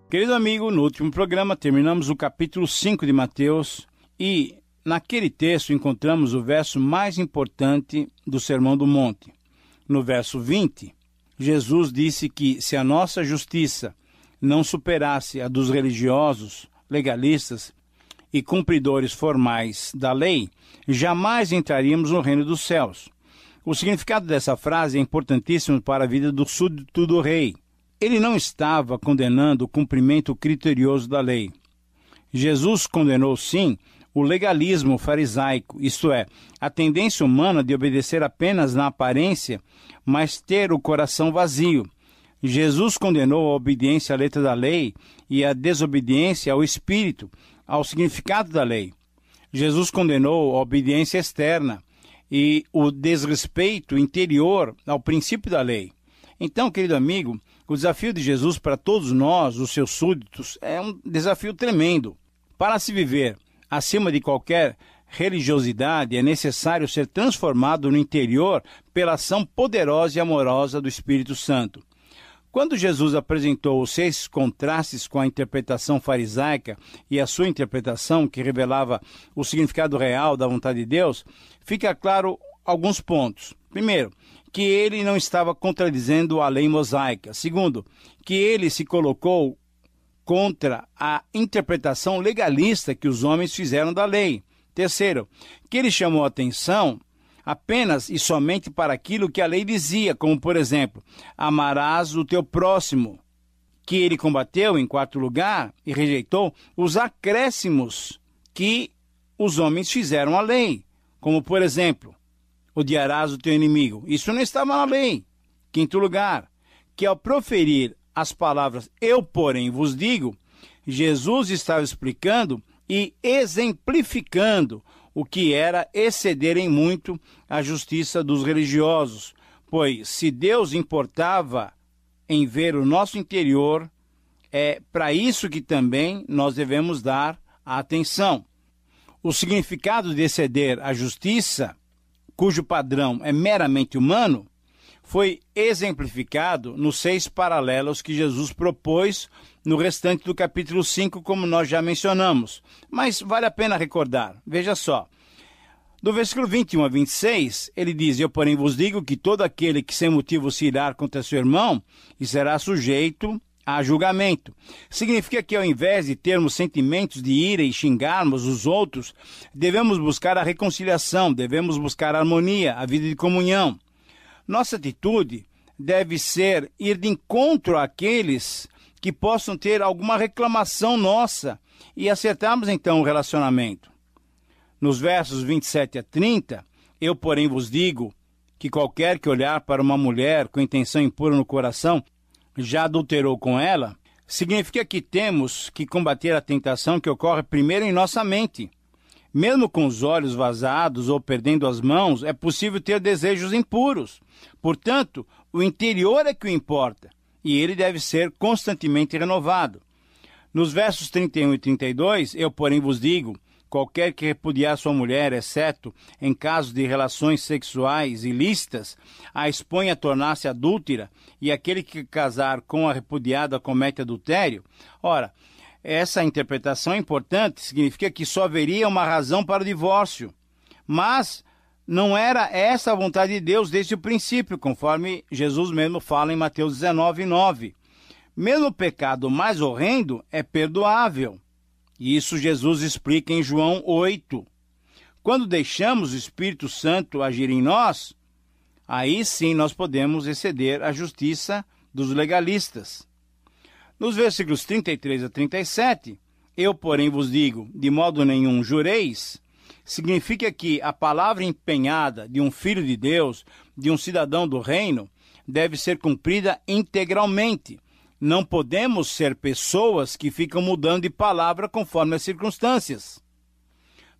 Querido amigo, no último programa terminamos o capítulo 5 de Mateus e naquele texto encontramos o verso mais importante do Sermão do Monte. No verso 20, Jesus disse que se a nossa justiça não superasse a dos religiosos, legalistas e cumpridores formais da lei, jamais entraríamos no reino dos céus. O significado dessa frase é importantíssimo para a vida do súdito do rei. Ele não estava condenando o cumprimento criterioso da lei. Jesus condenou, sim, o legalismo farisaico, isto é, a tendência humana de obedecer apenas na aparência, mas ter o coração vazio. Jesus condenou a obediência à letra da lei e a desobediência ao espírito, ao significado da lei. Jesus condenou a obediência externa e o desrespeito interior ao princípio da lei. Então, querido amigo, o desafio de Jesus para todos nós, os seus súditos, é um desafio tremendo. Para se viver acima de qualquer religiosidade, é necessário ser transformado no interior pela ação poderosa e amorosa do Espírito Santo. Quando Jesus apresentou os 6 contrastes com a interpretação farisaica e a sua interpretação, que revelava o significado real da vontade de Deus, fica claro alguns pontos. Primeiro, que ele não estava contradizendo a lei mosaica. Segundo, que ele se colocou contra a interpretação legalista que os homens fizeram da lei. Terceiro, que ele chamou a atenção apenas e somente para aquilo que a lei dizia, como, por exemplo, amarás o teu próximo. Que ele combateu, em quarto lugar, e rejeitou os acréscimos que os homens fizeram à lei, como, por exemplo, odiarás o teu inimigo. Isso não estava na lei. Quinto lugar, que ao proferir as palavras eu, porém, vos digo, Jesus estava explicando e exemplificando o que era exceder em muito a justiça dos religiosos, pois se Deus importava em ver o nosso interior, é para isso que também nós devemos dar a atenção. O significado de exceder a justiça, cujo padrão é meramente humano, foi exemplificado nos 6 paralelos que Jesus propôs no restante do capítulo 5, como nós já mencionamos. Mas vale a pena recordar. Veja só. Do versículo 21 a 26, ele diz, eu, porém, vos digo que todo aquele que sem motivo se irar contra seu irmão, e será sujeito a julgamento. Significa que ao invés de termos sentimentos de ira e xingarmos os outros, devemos buscar a reconciliação, devemos buscar a harmonia, a vida de comunhão. Nossa atitude deve ser ir de encontro àqueles que possam ter alguma reclamação nossa e acertarmos então o relacionamento. Nos versos 27 a 30, eu, porém, vos digo que qualquer que olhar para uma mulher com intenção impura no coração já adulterou com ela, significa que temos que combater a tentação que ocorre primeiro em nossa mente. Mesmo com os olhos vazados ou perdendo as mãos, é possível ter desejos impuros. Portanto, o interior é que o importa, e ele deve ser constantemente renovado. Nos versos 31 e 32, eu, porém, vos digo, qualquer que repudiar sua mulher, exceto em caso de relações sexuais ilícitas, a expõe a tornar-se adúltera, e aquele que casar com a repudiada comete adultério. Ora, essa interpretação é importante, significa que só haveria uma razão para o divórcio. Mas não era essa a vontade de Deus desde o princípio, conforme Jesus mesmo fala em Mateus 19, 9. Mesmo o pecado mais horrendo é perdoável. E isso Jesus explica em João 8. Quando deixamos o Espírito Santo agir em nós, aí sim nós podemos exceder a justiça dos legalistas. Nos versículos 33 a 37, eu, porém, vos digo, de modo nenhum jureis, significa que a palavra empenhada de um filho de Deus, de um cidadão do reino, deve ser cumprida integralmente. Não podemos ser pessoas que ficam mudando de palavra conforme as circunstâncias.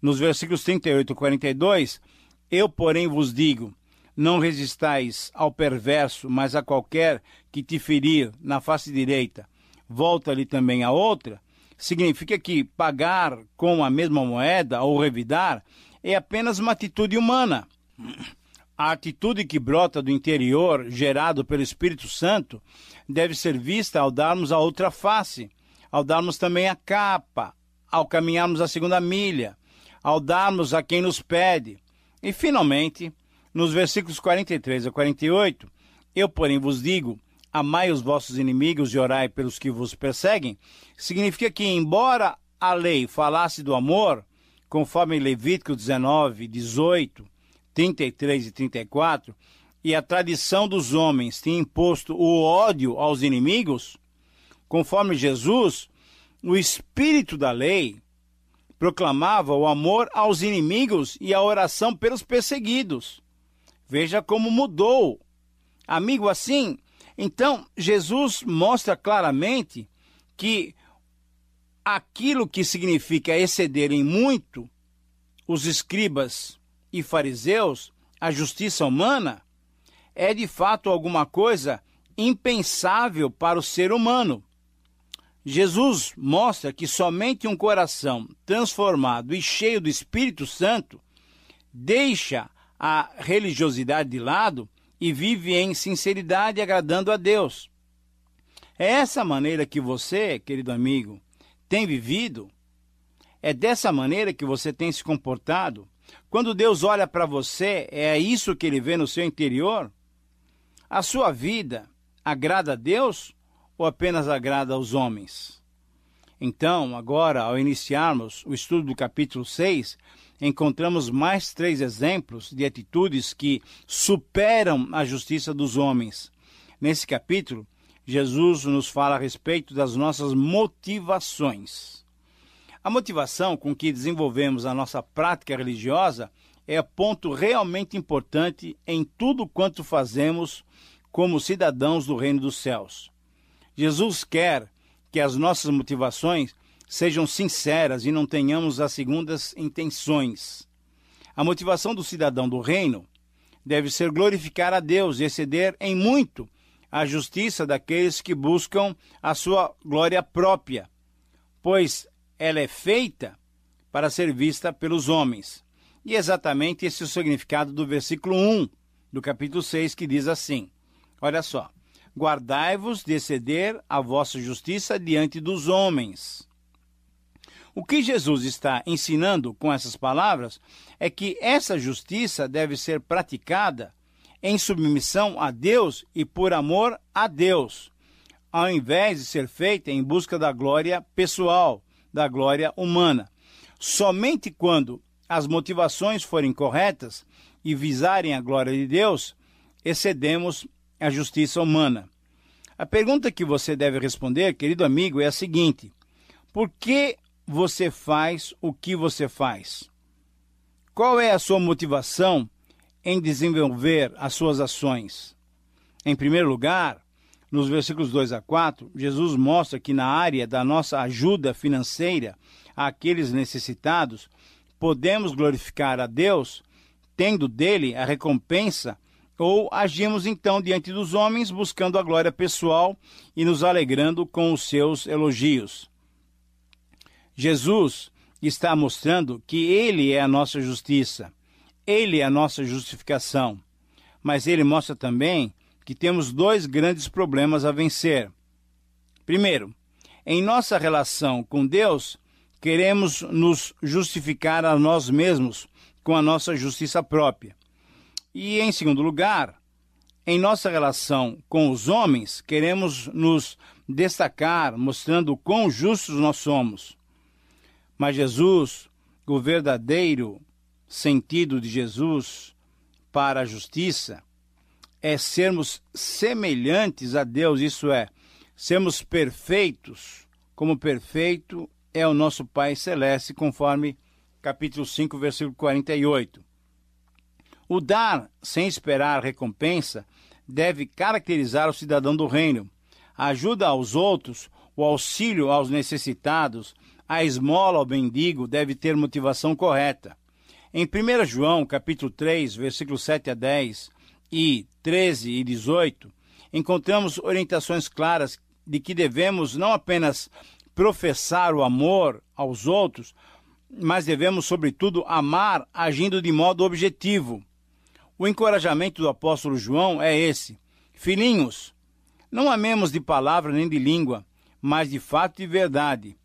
Nos versículos 38 e 42, eu, porém, vos digo, não resistais ao perverso, mas a qualquer que te ferir na face direita, volta-lhe também a outra, significa que pagar com a mesma moeda ou revidar é apenas uma atitude humana. A atitude que brota do interior, gerado pelo Espírito Santo, deve ser vista ao darmos a outra face, ao darmos também a capa, ao caminharmos a segunda milha, ao darmos a quem nos pede. E, finalmente, nos versículos 43 a 48, eu, porém, vos digo, amai os vossos inimigos e orai pelos que vos perseguem, significa que, embora a lei falasse do amor, conforme Levítico 19, 18, 33 e 34, e a tradição dos homens tinha imposto o ódio aos inimigos, conforme Jesus, o espírito da lei proclamava o amor aos inimigos e a oração pelos perseguidos. Veja como mudou. Amigo, assim, então Jesus mostra claramente que aquilo que significa exceder em muito os escribas e fariseus, a justiça humana, é de fato alguma coisa impensável para o ser humano. Jesus mostra que somente um coração transformado e cheio do Espírito Santo deixa a religiosidade de lado e vive em sinceridade agradando a Deus. É essa maneira que você, querido amigo, tem vivido? É dessa maneira que você tem se comportado? Quando Deus olha para você, é isso que Ele vê no seu interior? A sua vida agrada a Deus ou apenas agrada aos homens? Então, agora, ao iniciarmos o estudo do capítulo 6, encontramos mais 3 exemplos de atitudes que superam a justiça dos homens. Nesse capítulo, Jesus nos fala a respeito das nossas motivações. A motivação com que desenvolvemos a nossa prática religiosa é ponto realmente importante em tudo quanto fazemos como cidadãos do reino dos céus. Jesus quer que as nossas motivações sejam sinceras e não tenhamos as segundas intenções. A motivação do cidadão do reino deve ser glorificar a Deus e exceder em muito a justiça daqueles que buscam a sua glória própria, pois ela é feita para ser vista pelos homens. E exatamente esse é o significado do versículo 1 do capítulo 6, que diz assim, olha só, guardai-vos de exceder a vossa justiça diante dos homens. O que Jesus está ensinando com essas palavras é que essa justiça deve ser praticada em submissão a Deus e por amor a Deus, ao invés de ser feita em busca da glória pessoal, da glória humana. Somente quando as motivações forem corretas e visarem a glória de Deus, excedemos a justiça humana. A pergunta que você deve responder, querido amigo, é a seguinte: por que você faz o que você faz? Qual é a sua motivação em desenvolver as suas ações? Em primeiro lugar, nos versículos 2 a 4, Jesus mostra que na área da nossa ajuda financeira àqueles necessitados, podemos glorificar a Deus, tendo dele a recompensa, ou agimos então diante dos homens, buscando a glória pessoal e nos alegrando com os seus elogios. Jesus está mostrando que ele é a nossa justiça, ele é a nossa justificação, mas ele mostra também que temos 2 grandes problemas a vencer. Primeiro, em nossa relação com Deus, queremos nos justificar a nós mesmos com a nossa justiça própria. E, em segundo lugar, em nossa relação com os homens, queremos nos destacar, mostrando o quão justos nós somos. Mas Jesus, o verdadeiro sentido de Jesus para a justiça, é sermos semelhantes a Deus, isso é, sermos perfeitos, como perfeito é o nosso Pai Celeste, conforme capítulo 5, versículo 48. O dar sem esperar recompensa deve caracterizar o cidadão do reino. A ajuda aos outros, o auxílio aos necessitados, a esmola ao mendigo deve ter motivação correta. Em 1 João, capítulo 3, versículos 7 a 10 e 13 e 18, encontramos orientações claras de que devemos não apenas professar o amor aos outros, mas devemos, sobretudo, amar agindo de modo objetivo. O encorajamento do apóstolo João é esse: filhinhos, não amemos de palavra nem de língua, mas de fato e verdade.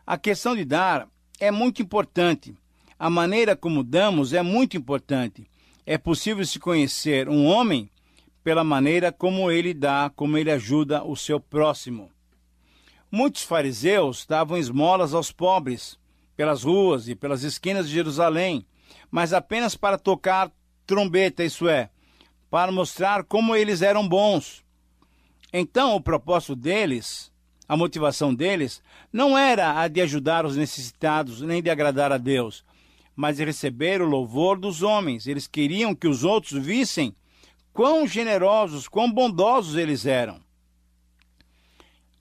A questão de dar é muito importante. A maneira como damos é muito importante. É possível se conhecer um homem pela maneira como ele dá, como ele ajuda o seu próximo. Muitos fariseus davam esmolas aos pobres, pelas ruas e pelas esquinas de Jerusalém, mas apenas para tocar trombeta, isso é, para mostrar como eles eram bons. Então, o propósito deles, a motivação deles, não era a de ajudar os necessitados, nem de agradar a Deus, mas de receber o louvor dos homens. Eles queriam que os outros vissem quão generosos, quão bondosos eles eram.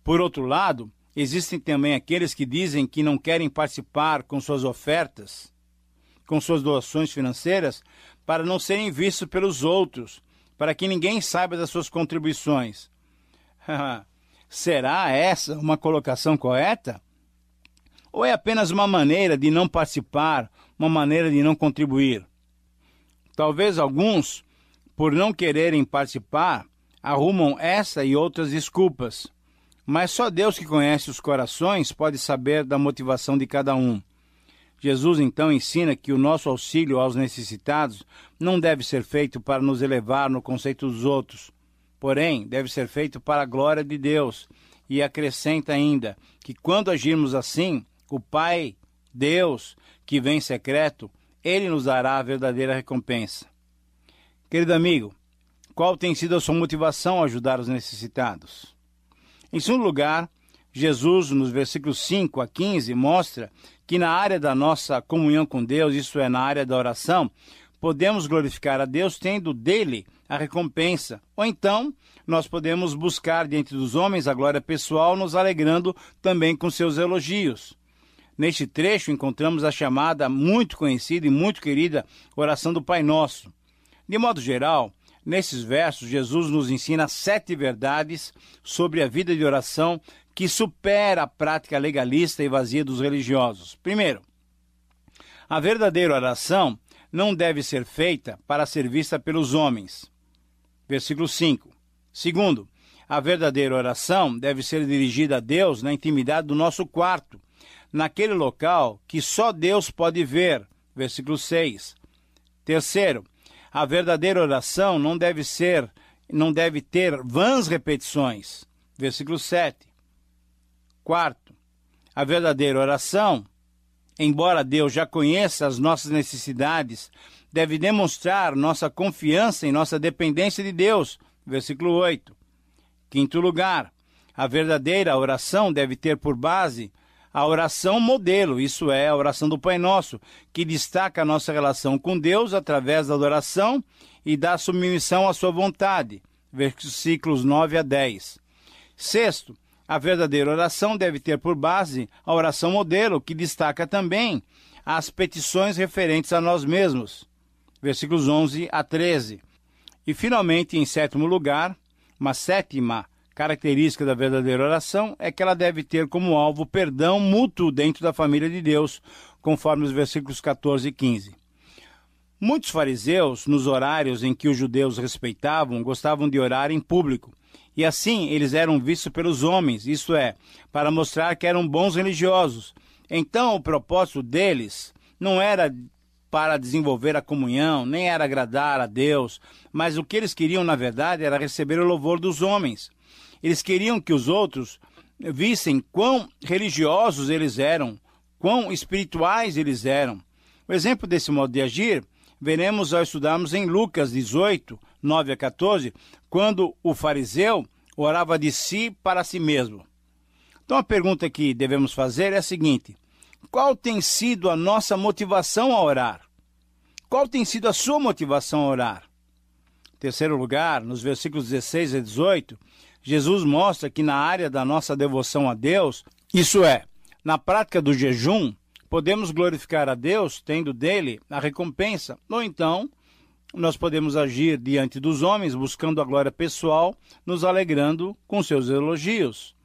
Por outro lado, existem também aqueles que dizem que não querem participar com suas ofertas, com suas doações financeiras, para não serem vistos pelos outros, para que ninguém saiba das suas contribuições. Será essa uma colocação correta? Ou é apenas uma maneira de não participar, uma maneira de não contribuir? Talvez alguns, por não quererem participar, arrumam essa e outras desculpas. Mas só Deus que conhece os corações pode saber da motivação de cada um. Jesus então ensina que o nosso auxílio aos necessitados não deve ser feito para nos elevar no conceito dos outros, porém deve ser feito para a glória de Deus, e acrescenta ainda que quando agirmos assim, o Pai, Deus, que vem em secreto, Ele nos dará a verdadeira recompensa. Querido amigo, qual tem sido a sua motivação a ajudar os necessitados? Em segundo lugar, Jesus, nos versículos 5 a 15, mostra que na área da nossa comunhão com Deus, isso é, na área da oração, podemos glorificar a Deus tendo dele a recompensa. Ou então, nós podemos buscar diante dos homens a glória pessoal, nos alegrando também com seus elogios. Neste trecho, encontramos a chamada muito conhecida e muito querida oração do Pai Nosso. De modo geral, nesses versos, Jesus nos ensina 7 verdades sobre a vida de oração que supera a prática legalista e vazia dos religiosos. Primeiro, a verdadeira oração não deve ser feita para ser vista pelos homens. Versículo 5. Segundo, a verdadeira oração deve ser dirigida a Deus na intimidade do nosso quarto, naquele local que só Deus pode ver. Versículo 6. Terceiro, a verdadeira oração não deve ter vãs repetições. Versículo 7. Quarto, a verdadeira oração, embora Deus já conheça as nossas necessidades, deve demonstrar nossa confiança em nossa dependência de Deus. Versículo 8. Quinto lugar, a verdadeira oração deve ter por base a oração modelo, isso é, a oração do Pai Nosso, que destaca a nossa relação com Deus através da adoração e da submissão à sua vontade. Versículos 9 a 10. Sexto, a verdadeira oração deve ter por base a oração modelo, que destaca também as petições referentes a nós mesmos. Versículos 11 a 13. E, finalmente, em sétimo lugar, uma sétima característica da verdadeira oração é que ela deve ter como alvo o perdão mútuo dentro da família de Deus, conforme os versículos 14 e 15. Muitos fariseus, nos horários em que os judeus respeitavam, gostavam de orar em público. E assim eles eram vistos pelos homens, isto é, para mostrar que eram bons religiosos. Então o propósito deles não era para desenvolver a comunhão, nem era agradar a Deus, mas o que eles queriam, na verdade, era receber o louvor dos homens. Eles queriam que os outros vissem quão religiosos eles eram, quão espirituais eles eram. O exemplo desse modo de agir veremos ao estudarmos em Lucas 18, 9 a 14, quando o fariseu orava de si para si mesmo. Então a pergunta que devemos fazer é a seguinte: qual tem sido a nossa motivação a orar? Qual tem sido a sua motivação a orar? Em terceiro lugar, nos versículos 16 a 18, Jesus mostra que na área da nossa devoção a Deus, isso é, na prática do jejum, podemos glorificar a Deus tendo dele a recompensa, ou então nós podemos agir diante dos homens buscando a glória pessoal, nos alegrando com seus elogios.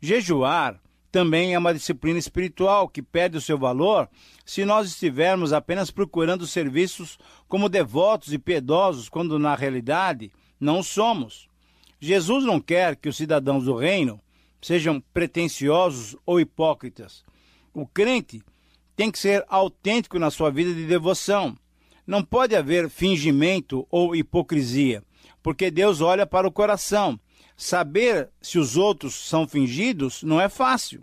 Jejuar também é uma disciplina espiritual que perde o seu valor se nós estivermos apenas procurando serviços como devotos e piedosos, quando na realidade não somos. Jesus não quer que os cidadãos do reino sejam pretensiosos ou hipócritas. O crente tem que ser autêntico na sua vida de devoção. Não pode haver fingimento ou hipocrisia, porque Deus olha para o coração. Saber se os outros são fingidos não é fácil.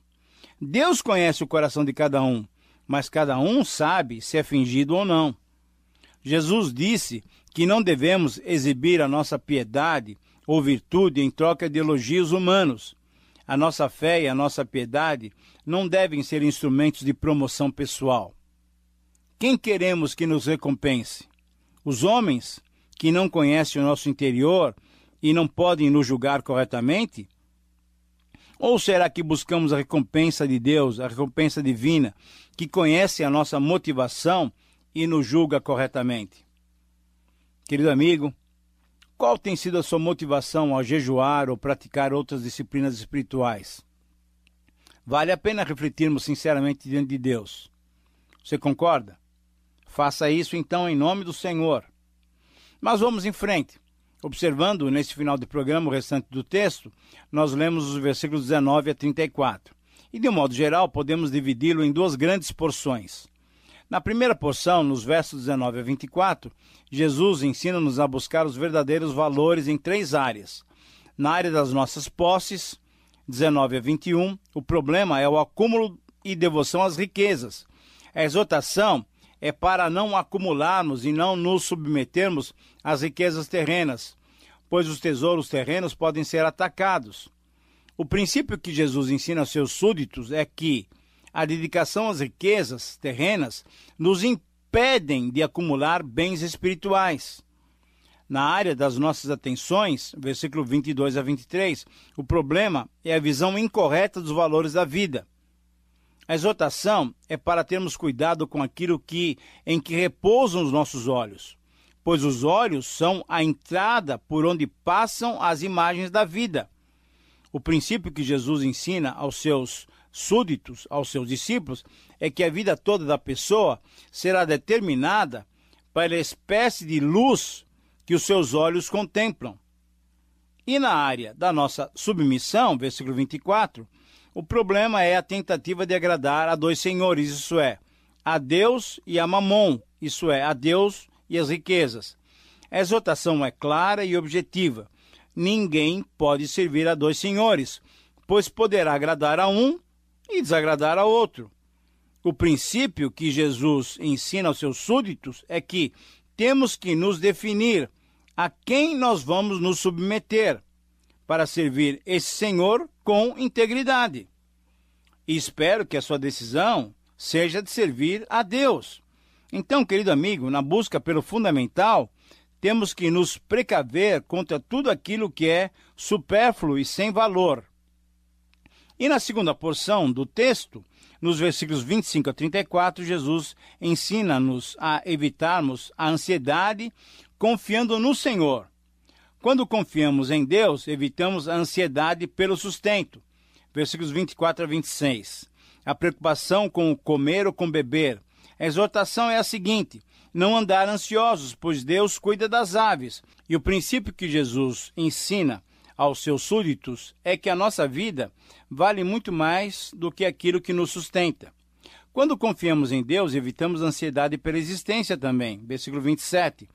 Deus conhece o coração de cada um, mas cada um sabe se é fingido ou não. Jesus disse que não devemos exibir a nossa piedade ou virtude em troca de elogios humanos. A nossa fé e a nossa piedade não devem ser instrumentos de promoção pessoal. Quem queremos que nos recompense? Os homens que não conhecem o nosso interior e não podem nos julgar corretamente? Ou será que buscamos a recompensa de Deus, a recompensa divina, que conhece a nossa motivação e nos julga corretamente? Querido amigo, qual tem sido a sua motivação ao jejuar ou praticar outras disciplinas espirituais? Vale a pena refletirmos sinceramente diante de Deus. Você concorda? Faça isso então em nome do Senhor. Mas vamos em frente. Observando nesse final do programa o restante do texto, nós lemos os versículos 19 a 34. E de um modo geral, podemos dividi-lo em duas grandes porções. Na primeira porção, nos versos 19 a 24, Jesus ensina-nos a buscar os verdadeiros valores em três áreas. Na área das nossas posses, 19 a 21, o problema é o acúmulo e devoção às riquezas. A exortação é para não acumularmos e não nos submetermos às riquezas terrenas, pois os tesouros terrenos podem ser atacados. O princípio que Jesus ensina aos seus súditos é que a dedicação às riquezas terrenas nos impedem de acumular bens espirituais. Na área das nossas atenções, versículo 22 a 23, o problema é a visão incorreta dos valores da vida. A exortação é para termos cuidado com aquilo em que repousam os nossos olhos, pois os olhos são a entrada por onde passam as imagens da vida. O princípio que Jesus ensina aos seus súditos, aos seus discípulos, é que a vida toda da pessoa será determinada pela espécie de luz que os seus olhos contemplam. E na área da nossa submissão, versículo 24, o problema é a tentativa de agradar a dois senhores, isso é, a Deus e a Mamon, isso é, a Deus e as riquezas. A exortação é clara e objetiva. Ninguém pode servir a dois senhores, pois poderá agradar a um e desagradar a outro. O princípio que Jesus ensina aos seus súditos é que temos que nos definir a quem nós vamos nos submeter para servir esse Senhor com integridade. E espero que a sua decisão seja de servir a Deus. Então, querido amigo, na busca pelo fundamental, temos que nos precaver contra tudo aquilo que é supérfluo e sem valor. E na segunda porção do texto, nos versículos 25 a 34, Jesus ensina-nos a evitarmos a ansiedade confiando no Senhor. Quando confiamos em Deus, evitamos a ansiedade pelo sustento. Versículos 24 a 26. A preocupação com o comer ou com beber. A exortação é a seguinte: não andar ansiosos, pois Deus cuida das aves. E o princípio que Jesus ensina aos seus súditos é que a nossa vida vale muito mais do que aquilo que nos sustenta. Quando confiamos em Deus, evitamos a ansiedade pela existência também. Versículo 27.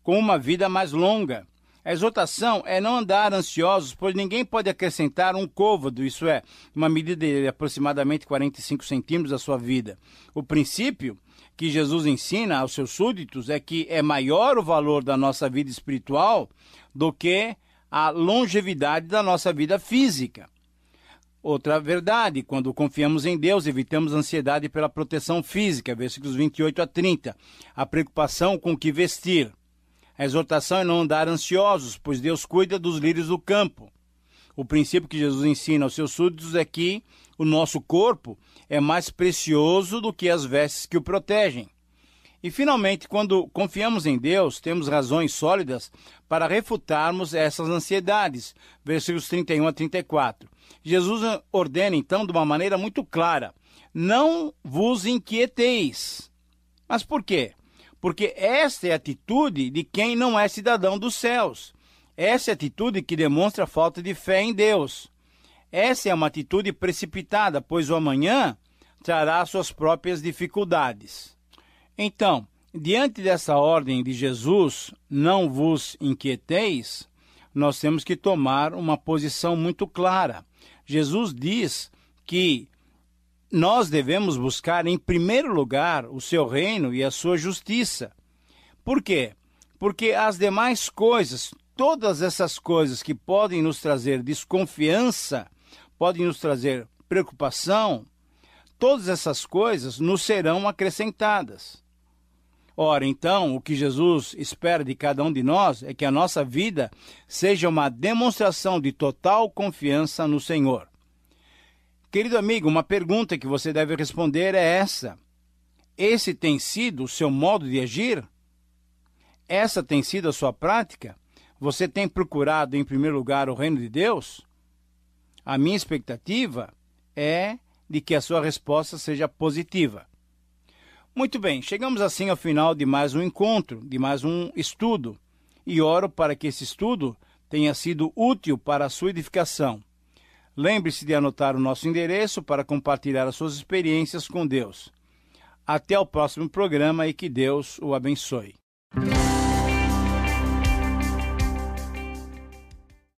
Com uma vida mais longa. A exortação é não andar ansiosos, pois ninguém pode acrescentar um côvado, isso é, uma medida de aproximadamente 45 centímetros à sua vida. O princípio que Jesus ensina aos seus súditos é que é maior o valor da nossa vida espiritual do que a longevidade da nossa vida física. Outra verdade, quando confiamos em Deus, evitamos ansiedade pela proteção física, versículos 28 a 30, a preocupação com o que vestir. A exortação é não andar ansiosos, pois Deus cuida dos lírios do campo. O princípio que Jesus ensina aos seus súditos é que o nosso corpo é mais precioso do que as vestes que o protegem. E, finalmente, quando confiamos em Deus, temos razões sólidas para refutarmos essas ansiedades. Versículos 31 a 34. Jesus ordena, então, de uma maneira muito clara: não vos inquieteis. Mas por quê? Porque esta é a atitude de quem não é cidadão dos céus. Essa é a atitude que demonstra a falta de fé em Deus. Essa é uma atitude precipitada, pois o amanhã trará suas próprias dificuldades. Então, diante dessa ordem de Jesus, não vos inquieteis, nós temos que tomar uma posição muito clara. Jesus diz que nós devemos buscar em primeiro lugar o seu reino e a sua justiça. Por quê? Porque as demais coisas, todas essas coisas que podem nos trazer desconfiança, podem nos trazer preocupação, todas essas coisas nos serão acrescentadas. Ora, então, o que Jesus espera de cada um de nós é que a nossa vida seja uma demonstração de total confiança no Senhor. Querido amigo, uma pergunta que você deve responder é essa: esse tem sido o seu modo de agir? Essa tem sido a sua prática? Você tem procurado, em primeiro lugar, o reino de Deus? A minha expectativa é de que a sua resposta seja positiva. Muito bem, chegamos assim ao final de mais um encontro, de mais um estudo, e oro para que esse estudo tenha sido útil para a sua edificação. Lembre-se de anotar o nosso endereço para compartilhar as suas experiências com Deus. Até o próximo programa e que Deus o abençoe.